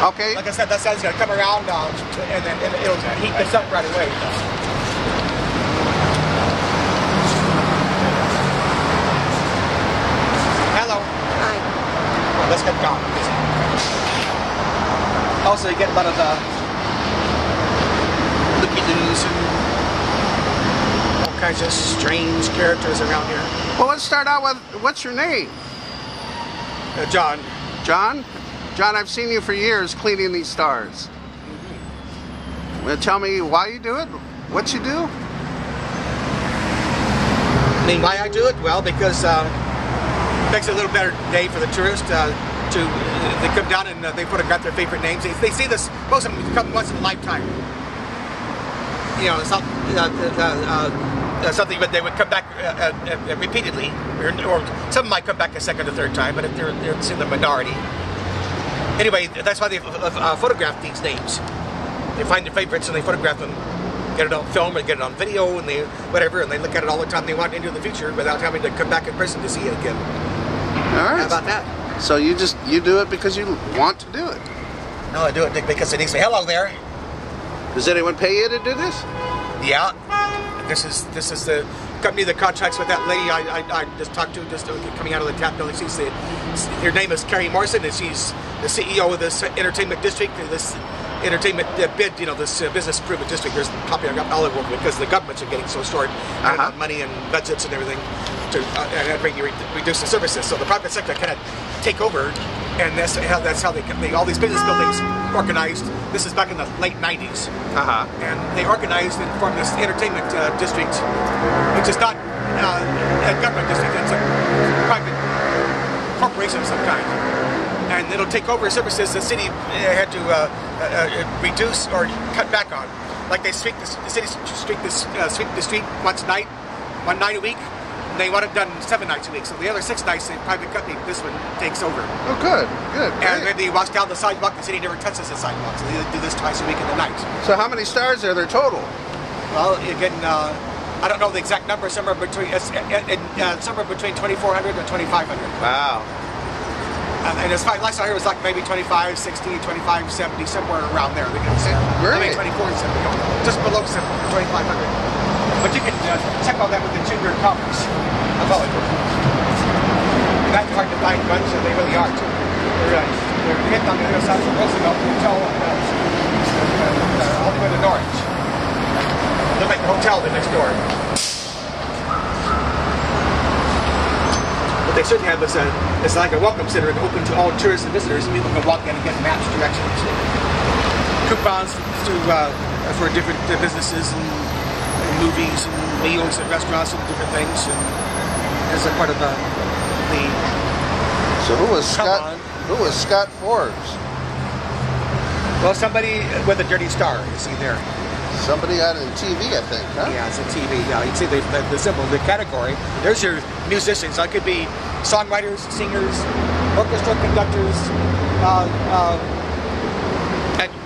Okay. Like I said, that sun's going to come around and then it'll heat this up right away. Hello. Hi. Well, let's get going. Also, you get a lot of looky-loos and all kinds of strange characters around here. Well, let's start out with, what's your name? John. John? John, I've seen you for years cleaning these stars. Well, tell me why you do it, what you do? I mean, why I do it? Well, because it makes it a little better day for the tourist. They come down and they photograph their favorite names. They see this, most of them come once in a lifetime. You know, it's not something, but they would come back repeatedly, or some might come back a second or third time, but they're in the minority. Anyway, that's why they photograph these names. They find their favorites and they photograph them, get it on film or get it on video, and they whatever, and they look at it all the time they want into the future without having to come back in person to see it again. All right. How about that? So you do it because you want to do it? No, I do it because it needs me. Hello there. Does anyone pay you to do this? Yeah. This is the company that contracts with that lady I just talked to, just coming out of the tap building. Her name is Carrie Morrison, and she's the CEO of this entertainment district, this entertainment bid, you know, this business improvement district. There's copy all over because the governments are getting so short on money and budgets and everything to reduce the services. So the private sector kind of take over, and that's how all these business buildings organized. This is back in the late 90s. And they organized and formed this entertainment district, which is not a government district, it's a private corporation of some kind. And it'll take over services the city had to reduce or cut back on. Like they sweep the city sweep the street one night a week. And they want it done 7 nights a week. So the other 6 nights, the private company, this one takes over. Oh, good. And when they wash down the sidewalk, the city never touches the sidewalk. So they do this twice a week in the night. So how many stars are there total? Well, again, I don't know the exact number. Somewhere between 2,400 and 2,500. Wow. And as far last I heard, it was like maybe 25, 60, 25, 70, somewhere around there. Great. Maybe 24 and 70, just below 2,500. But you can check all that with the Junior Conference of Hollywood. That's hard to find bunch, and they really are too. They're hidden on the other side of Roosevelt Hotel all the way to Norwich. They're like the hotel next door. What they should have is it's like a welcome center open to all tourists and visitors. People can walk in and get maps, directions, coupons for different businesses and movies and meals and restaurants and different things, and as a part of the. So who was Scott Forbes? Well, somebody with a dirty star. You see there. Somebody on TV, I think, huh? Yeah, it's a TV. Yeah, you can see the symbol, the category. There's your musicians. That could be songwriters, singers, orchestra conductors,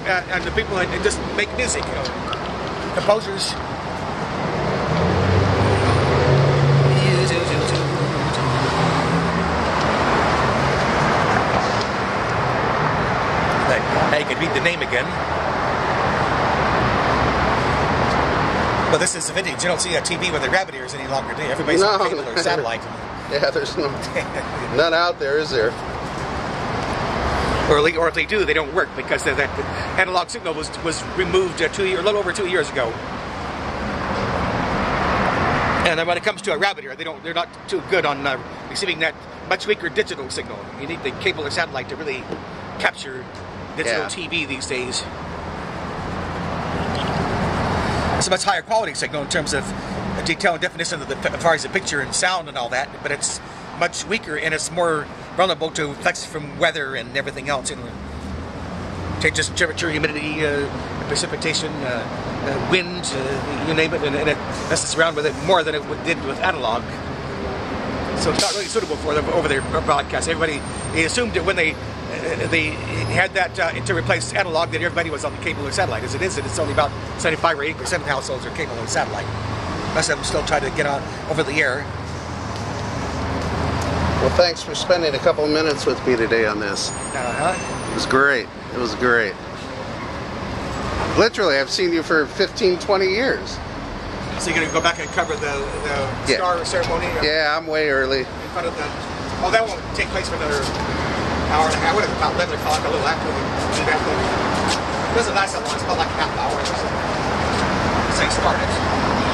and the people that just make music. You know, composers. Now you can read the name again. But this is vintage. You don't see a TV with a rabbit ears any longer, do you? Everybody's on cable or satellite. Yeah, there's none out there, is there? Or if they do, they don't work because the analog signal was removed a little over 2 years ago. And then when it comes to a rabbit ear, they're not too good on receiving that much weaker digital signal. You need the cable or satellite to really capture digital TV these days. It's a much higher quality signal in terms of detail and definition as far as the picture and sound and all that, but it's much weaker and it's more vulnerable to effects from weather and everything else. Changes temperature, humidity, precipitation, wind, you name it, and it messes around with it more than it did with analog. So it's not really suitable for them over their broadcast. They assumed that when they had that to replace analog, that everybody was on the cable or satellite. As it is, it's only about 75 or 80% of households are cable or satellite. Most of them still try to get on over the air. Well, thanks for spending a couple minutes with me today on this. was great. It was great. Literally, I've seen you for 15, 20 years. So you're gonna go back and cover the star ceremony? Yeah, I'm way early. In front of the. Oh, that won't take place for another hour and a half. What is it, about 11 o'clock, a little after the event? It doesn't last that long. It's about like half an hour or so. Since it started.